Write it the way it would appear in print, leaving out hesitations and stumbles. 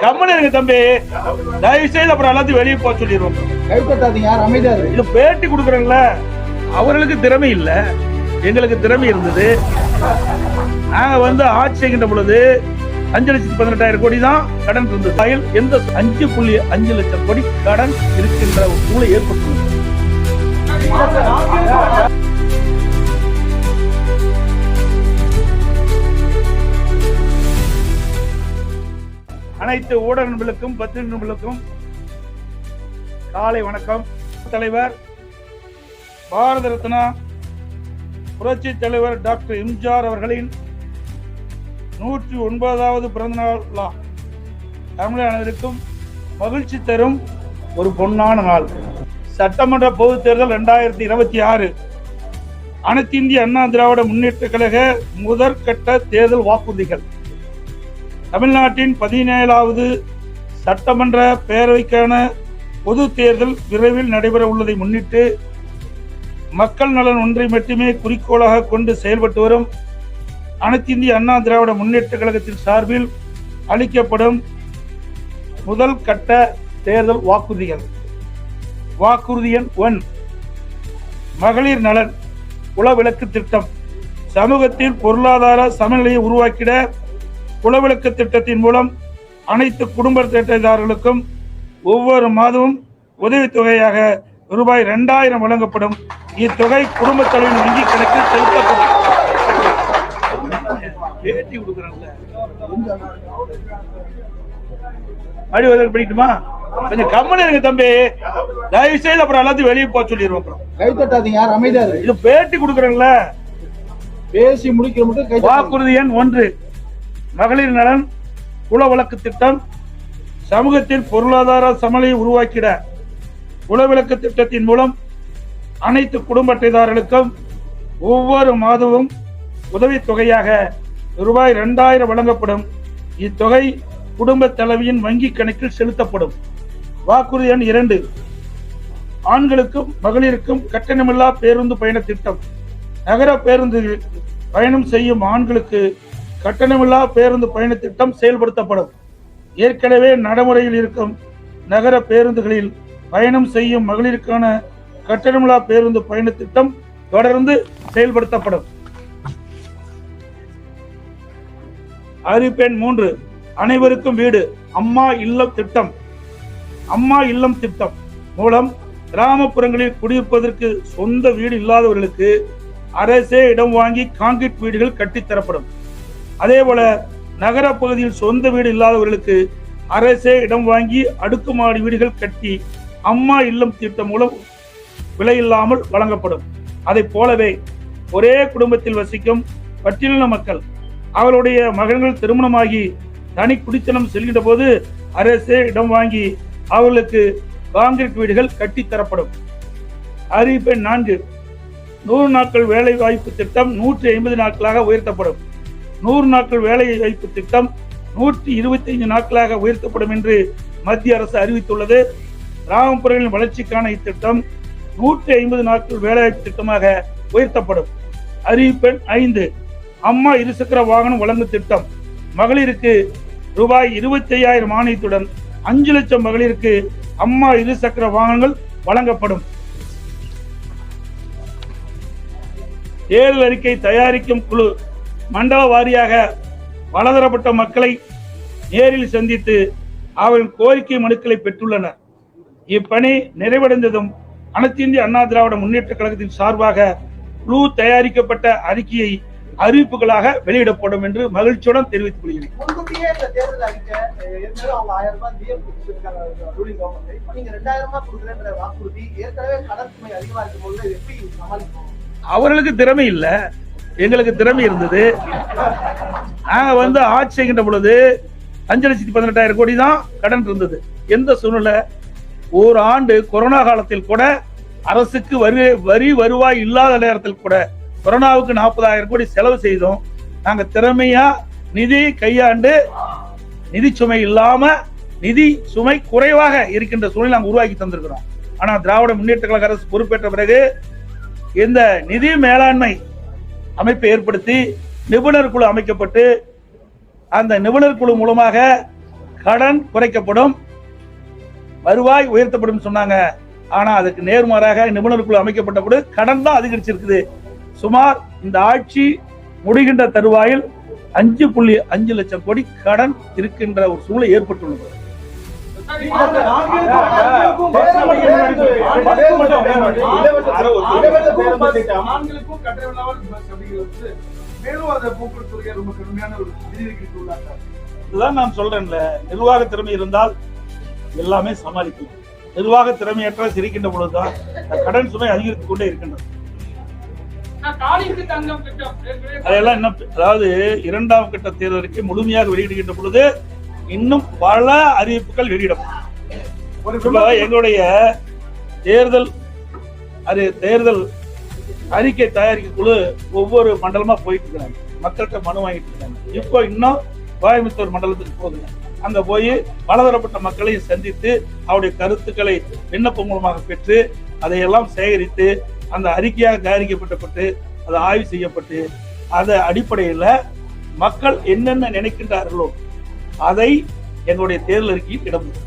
கம்மன் இருங்க தம்பி, தயவு செய்து அப்புறம் எல்லாத்தையும் வெளியே போக சொல்லிடுவோம். இது பேட்டி கொடுக்குறாங்கள, அவர்களுக்கு திறமை இல்ல, எங்களுக்கு திறமை இருந்தது. நாங்க ஆட்சி செய்கின்ற பொழுது 5,18,000 கோடி தான் கடன் இருந்தது. எந்த 5.5 லட்சம் கோடி கடன் இருக்கின்ற ஒரு சூழலை ஏற்பட்டுள்ளது. அனைத்து ஊடக நண்பர்களுக்கும் பத்திரிகை நண்பர்களுக்கும் காலை வணக்கம். தலைவர் பாரத ரத்னா புரட்சி தலைவர் டாக்டர் எம்ஜிஆர் அவர்களின் 109வது பிறந்தநாள் விழா தமிழக அனைவருக்கும் மகிழ்ச்சி தரும் ஒரு பொன்னான நாள். சட்டமன்ற பொதுத் தேர்தல் 2026 அனைத்து இந்திய அண்ணா திராவிட முன்னேற்ற கழக முதற்கட்ட தேர்தல் வாக்குறுதிகள். தமிழ்நாட்டின் 17வது சட்டமன்ற பேரவைக்கான பொது தேர்தல் விரைவில் நடைபெற உள்ளதை முன்னிட்டு மக்கள் நலன் ஒன்றை மட்டுமே குறிக்கோளாக கொண்டு செயல்பட்டு வரும் அனைத்து இந்திய அண்ணா திராவிட முன்னேற்ற கழகத்தின் சார்பில் அளிக்கப்படும் முதல் கட்ட தேர்தல் வாக்குறுதிகள். வாக்குறுதி எண் 1, மகளிர் நலன் குலவிளக்கு திட்டம். சமூகத்தில் பொருளாதார சமநிலையை உருவாக்கிட குலவிளக்கு திட்டத்தின் மூலம் அனைத்து குடும்ப அட்டைதாரர்களுக்கும் ஒவ்வொரு மாதமும் உதவித்தொகையாக ரூபாய் 2000 வழங்கப்படும். இத்தொகை குடும்ப தலைவரின் வங்கி கணக்கில் செலுத்தப்படும். படிக்கட்டுமா? கொஞ்சம் கம்மன் இருங்க தம்பி, தயவு செய்து அப்புறம் எல்லாத்தையும் வெளியே போக சொல்லிடுவோம். இது பேட்டி கொடுக்குறாங்கள, பேசி முடிக்க. வாக்குறுதி எண் 1, மகளிர் நலன் குலவிளக்கு திட்டம். சமூகத்தில் பொருளாதார சமநிலையை உருவாக்கிட குலவிளக்கு திட்டத்தின் மூலம் அனைத்து குடும்ப அட்டைதாரர்களுக்கும் ஒவ்வொரு மாதமும் உதவித்தொகையாக ரூபாய் 2000 வழங்கப்படும். இத்தொகை குடும்ப தலைவியின் வங்கி கணக்கில் செலுத்தப்படும். வாக்குறுதி எண் 2, ஆண்களுக்கும் மகளிருக்கும் கட்டணமில்லா பேருந்து பயண திட்டம். நகர பேருந்தில் பயணம் செய்யும் ஆண்களுக்கு கட்டணமில்லா பேருந்து பயண திட்டம் செயல்படுத்தப்படும். ஏற்கனவே நடைமுறையில் இருக்கும் நகர பேருந்துகளில் பயணம் செய்யும் மகளிருக்கான கட்டணமில்லா பேருந்து பயண திட்டம் தொடர்ந்து செயல்படுத்தப்படும். அறிவிப்பெண் 3, அனைவருக்கும் வீடு அம்மா இல்லம் திட்டம். அம்மா இல்லம் திட்டம் மூலம் கிராமப்புறங்களில் குடியிருப்பதற்கு சொந்த வீடு இல்லாதவர்களுக்கு அரசே இடம் வாங்கி கான்கிரீட் வீடுகள் கட்டித்தரப்படும். அதே போல நகர பகுதியில் சொந்த வீடு இல்லாதவர்களுக்கு அரசே இடம் வாங்கி அடுக்குமாடி வீடுகள் கட்டி அம்மா இல்லம் திட்டம் மூலம் விலையில்லாமல் வழங்கப்படும். அதை போலவே ஒரே குடும்பத்தில் வசிக்கும் பட்டியலின மக்கள் அவருடைய மகன்கள் திருமணமாகி தனி குடித்தனம் செல்கின்ற போது அரசே இடம் வாங்கி அவர்களுக்கு கான்கிரீட் வீடுகள் கட்டித்தரப்படும். அறிவிப்பெண் 4, 100 நாட்கள் வேலை வாய்ப்பு திட்டம் 150 நாட்களாக உயர்த்தப்படும். 100 நாட்கள் வேலை வாய்ப்பு திட்டம் 125 நாட்களாக உயர்த்தப்படும் என்று மத்திய அரசு அறிவித்துள்ளது. கிராமப்புறங்களின் வளர்ச்சிக்கான இத்திட்டம் 150 நாட்கள் வேலைவாய்ப்பு திட்டமாக உயர்த்தப்படும். அறிவிப்பெண் 5, அம்மா இருசக்கர வாகனம் வழங்கும் திட்டம். மகளிருக்கு ரூபாய் 25,000 மானியத்துடன் 5 லட்சம் மகளிருக்கு அம்மா இருசக்கர வாகனங்கள் வழங்கப்படும். தேர்தல் அறிக்கை தயாரிக்கும் குழு மண்டல வாரியாக பலதரப்பட்ட மக்களை நேரில் சந்தித்து அவர்களின் கோரிக்கை மனுக்களை பெற்றுள்ளனர். இப்பணி நிறைவடைந்ததும் அனைத்து இந்திய அண்ணா திராவிட முன்னேற்ற கழகத்தின் சார்பாக குழு தயாரிக்கப்பட்ட அறிக்கையை அறிவிப்புகளாக வெளியிடப்படும் என்று மகிழ்ச்சியுடன் தெரிவித்துக் கொள்கிறேன். அவர்களுக்கு திறமை இல்ல, எங்களுக்கு திறமை இருந்தது. நாங்க ஆட்சி செய்கின்ற பொழுது 5,18,000 கோடி தான் கடன் இருந்தது. எந்த சூழ்நிலை, ஒரு ஆண்டு கொரோனா காலத்தில் கூட அரசுக்கு வரி வருவாய் இல்லாத நேரத்தில் கூட கொரோனாவுக்கு 40,000 கோடி செலவு செய்தோம். நாங்க திறமையா நிதி கையாண்டு நிதி சுமை இல்லாம நிதி சுமை குறைவாக இருக்கின்ற சூழ்நிலை நாங்கள் உருவாக்கி தந்திருக்கிறோம். ஆனா திராவிட முன்னேற்ற கழக அரசு பொறுப்பேற்ற பிறகு இந்த நிதி மேலாண்மை அமைப்பை ஏற்படுத்தி நிபுணர் குழு அமைக்கப்பட்டு அந்த நிபுணர் குழு மூலமாக கடன் குறைக்கப்படும், வருவாய் உயர்த்தப்படும் சொன்னாங்க. ஆனா அதுக்கு நேர்மாறாக நிபுணர் குழு அமைக்கப்பட்ட போது கடன் தான் அதிகரிச்சிருக்குது. சுமார் இந்த ஆட்சி முடிகின்ற தருவாயில் 5.5 லட்சம் கோடி கடன் இருக்கின்ற ஒரு சூழலை ஏற்பட்டுள்ளது. இதுதான் நான் சொல்றேன்ல, நிர்வாக திறமை இருந்தால் எல்லாமே சமாளிக்கலாம். நிர்வாக திறமையற்ற சிரிக்கின்ற பொழுதுதான் கடன் சுமை அதிகரித்துக் கொண்டே இருக்கின்றது. அதெல்லாம் இன்னும், அதாவது 2ஆம் கட்ட தேர்தலுக்கு முழுமையாக வெளியிடுகின்ற பொழுது இன்னும் பல அறிவிப்புகள் வெளியிடப்படும். எங்களுடைய தேர்தல் அறிக்கை தயாரிக்க குழு ஒவ்வொரு மண்டலமா போயிட்டு இருக்காங்க, மக்கள்கிட்ட மனு வாங்கிட்டு இருக்காங்க. இப்போ இன்னும் கோயம்புத்தூர் மண்டலத்துக்கு போகுது. அங்க போய் பலதரப்பட்ட மக்களை சந்தித்து அவருடைய கருத்துக்களை விண்ணப்பம் மூலமாக பெற்று அதையெல்லாம் சேகரித்து அந்த அறிக்கையாக தயாரிக்கப்பட்டு அது ஆய்வு செய்யப்பட்டு அந்த அடிப்படையில் மக்கள் என்னென்ன நினைக்கின்றார்களோ அதை எங்களுடைய தேர்தல் அறிக்கையில் இடம்பெறும்.